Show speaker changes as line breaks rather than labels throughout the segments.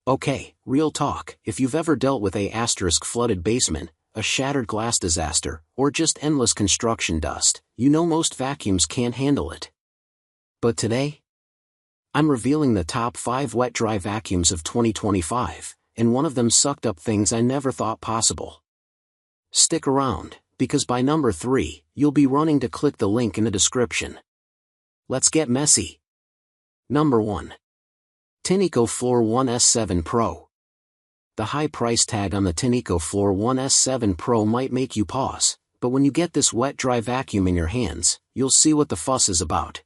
Okay, real talk, if you've ever dealt with a flooded basement, a shattered glass disaster, or just endless construction dust, you know most vacuums can't handle it. But today, I'm revealing the top 5 wet-dry vacuums of 2025, and one of them sucked up things I never thought possible. Stick around, because by number 3, you'll be running to click the link in the description. Let's get messy. Number 1. Tineco Floor 1 S7 Pro. The high price tag on the Tineco Floor 1 S7 Pro might make you pause, but when you get this wet-dry vacuum in your hands, you'll see what the fuss is about.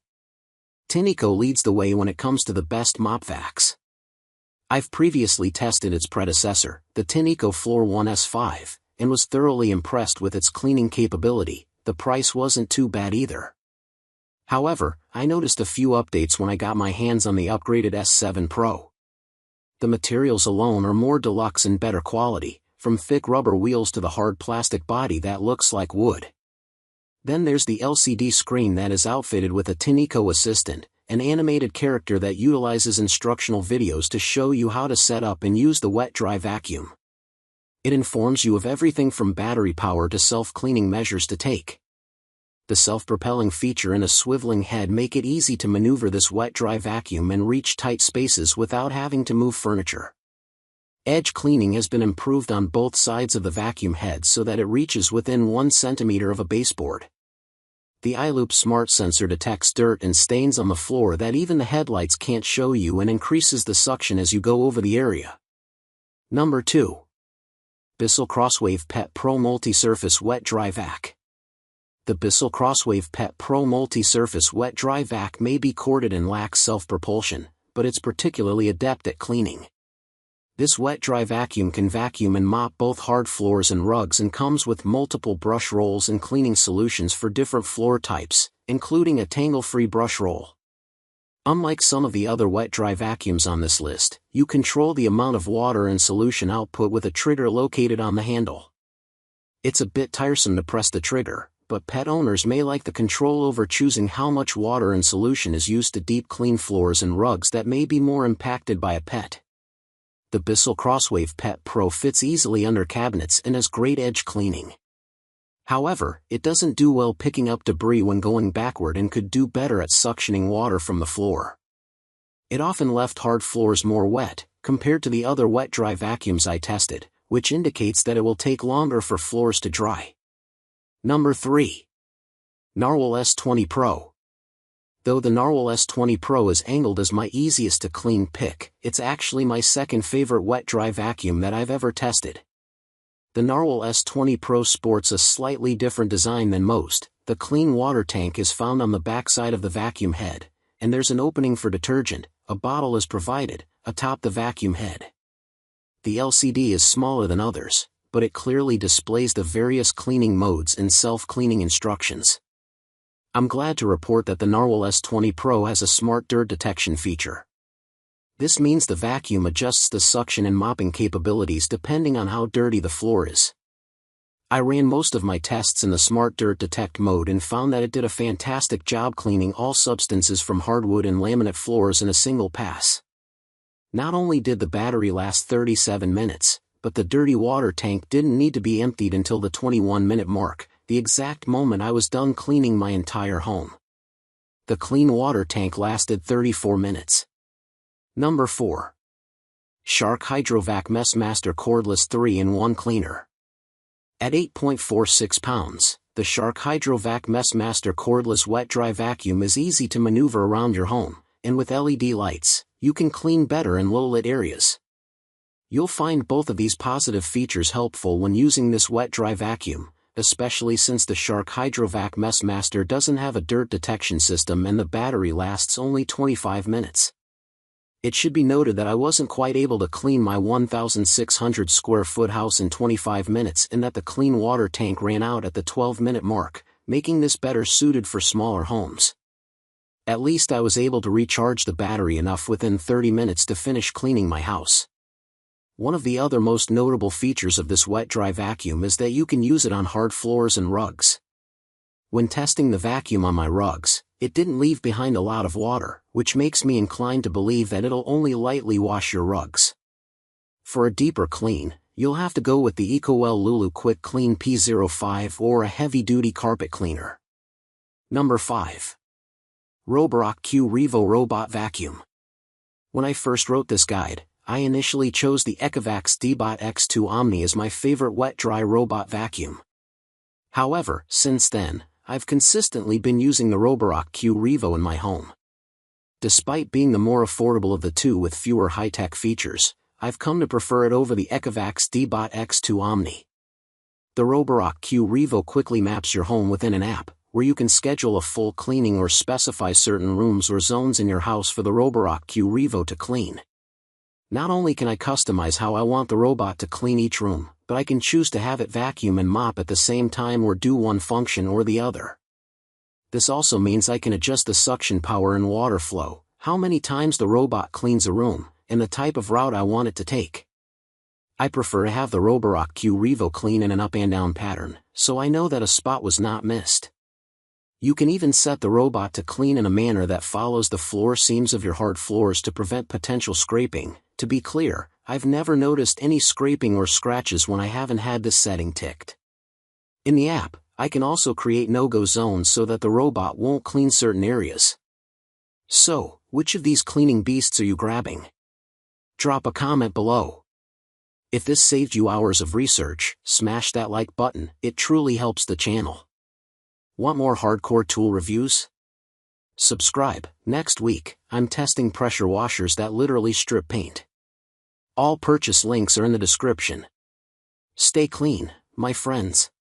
Tineco leads the way when it comes to the best mop vacs. I've previously tested its predecessor, the Tineco Floor 1 S5, and was thoroughly impressed with its cleaning capability. The price wasn't too bad either. However, I noticed a few updates when I got my hands on the upgraded S7 Pro. The materials alone are more deluxe and better quality, from thick rubber wheels to the hard plastic body that looks like wood. Then there's the LCD screen that is outfitted with a Tineco Assistant, an animated character that utilizes instructional videos to show you how to set up and use the wet-dry vacuum. It informs you of everything from battery power to self-cleaning measures to take. The self-propelling feature and a swiveling head make it easy to maneuver this wet-dry vacuum and reach tight spaces without having to move furniture. Edge cleaning has been improved on both sides of the vacuum head so that it reaches within 1 centimeter of a baseboard. The iLoop smart sensor detects dirt and stains on the floor that even the headlights can't show you and increases the suction as you go over the area. Number 2. Bissell Crosswave Pet Pro Multi-Surface Wet-Dry Vac. The Bissell Crosswave Pet Pro Multi-Surface Wet-Dry Vac may be corded and lacks self-propulsion, but it's particularly adept at cleaning. This wet-dry vacuum can vacuum and mop both hard floors and rugs and comes with multiple brush rolls and cleaning solutions for different floor types, including a tangle-free brush roll. Unlike some of the other wet-dry vacuums on this list, you control the amount of water and solution output with a trigger located on the handle. It's a bit tiresome to press the trigger, but pet owners may like the control over choosing how much water and solution is used to deep clean floors and rugs that may be more impacted by a pet. The Bissell Crosswave Pet Pro fits easily under cabinets and has great edge cleaning. However, it doesn't do well picking up debris when going backward and could do better at suctioning water from the floor. It often left hard floors more wet, compared to the other wet-dry vacuums I tested, which indicates that it will take longer for floors to dry. Number 3. Narwhal S20 Pro. Though the Narwhal S20 Pro is angled as my easiest to clean pick, it's actually my second favorite wet-dry vacuum that I've ever tested. The Narwhal S20 Pro sports a slightly different design than most. The clean water tank is found on the backside of the vacuum head, and there's an opening for detergent. A bottle is provided atop the vacuum head. The LCD is smaller than others, but it clearly displays the various cleaning modes and self-cleaning instructions. I'm glad to report that the Narwhal S20 Pro has a smart dirt detection feature. This means the vacuum adjusts the suction and mopping capabilities depending on how dirty the floor is. I ran most of my tests in the smart dirt detect mode and found that it did a fantastic job cleaning all substances from hardwood and laminate floors in a single pass. Not only did the battery last 37 minutes, but the dirty water tank didn't need to be emptied until the 21-minute mark, the exact moment I was done cleaning my entire home. The clean water tank lasted 34 minutes. Number 4. Shark HydroVac MessMaster Cordless 3-in-1 Cleaner. At 8.46 pounds, the Shark HydroVac MessMaster Cordless Wet-Dry Vacuum is easy to maneuver around your home, and with LED lights, you can clean better in low-lit areas. You'll find both of these positive features helpful when using this wet-dry vacuum, especially since the Shark HydroVac MessMaster doesn't have a dirt detection system and the battery lasts only 25 minutes. It should be noted that I wasn't quite able to clean my 1,600 square foot house in 25 minutes and that the clean water tank ran out at the 12-minute mark, making this better suited for smaller homes. At least I was able to recharge the battery enough within 30 minutes to finish cleaning my house. One of the other most notable features of this wet-dry vacuum is that you can use it on hard floors and rugs. When testing the vacuum on my rugs, it didn't leave behind a lot of water, which makes me inclined to believe that it'll only lightly wash your rugs. For a deeper clean, you'll have to go with the EcoWell Lulu Quick Clean P05 or a heavy-duty carpet cleaner. Number 5. Roborock Q Revo Robot Vacuum. When I first wrote this guide, I initially chose the Ecovac's D-Bot X2 Omni as my favorite wet-dry robot vacuum. However, since then, I've consistently been using the Roborock Q Revo in my home. Despite being the more affordable of the two with fewer high-tech features, I've come to prefer it over the Ecovac's D-Bot X2 Omni. The Roborock Q Revo quickly maps your home within an app, where you can schedule a full cleaning or specify certain rooms or zones in your house for the Roborock Q Revo to clean. Not only can I customize how I want the robot to clean each room, but I can choose to have it vacuum and mop at the same time or do one function or the other. This also means I can adjust the suction power and water flow, how many times the robot cleans a room, and the type of route I want it to take. I prefer to have the Roborock Q Revo clean in an up and down pattern, so I know that a spot was not missed. You can even set the robot to clean in a manner that follows the floor seams of your hard floors to prevent potential scraping. To be clear, I've never noticed any scraping or scratches when I haven't had this setting ticked. In the app, I can also create no-go zones so that the robot won't clean certain areas. So, which of these cleaning beasts are you grabbing? Drop a comment below. If this saved you hours of research, smash that like button, it truly helps the channel. Want more hardcore tool reviews? Subscribe. Next week, I'm testing pressure washers that literally strip paint. All purchase links are in the description. Stay clean, my friends.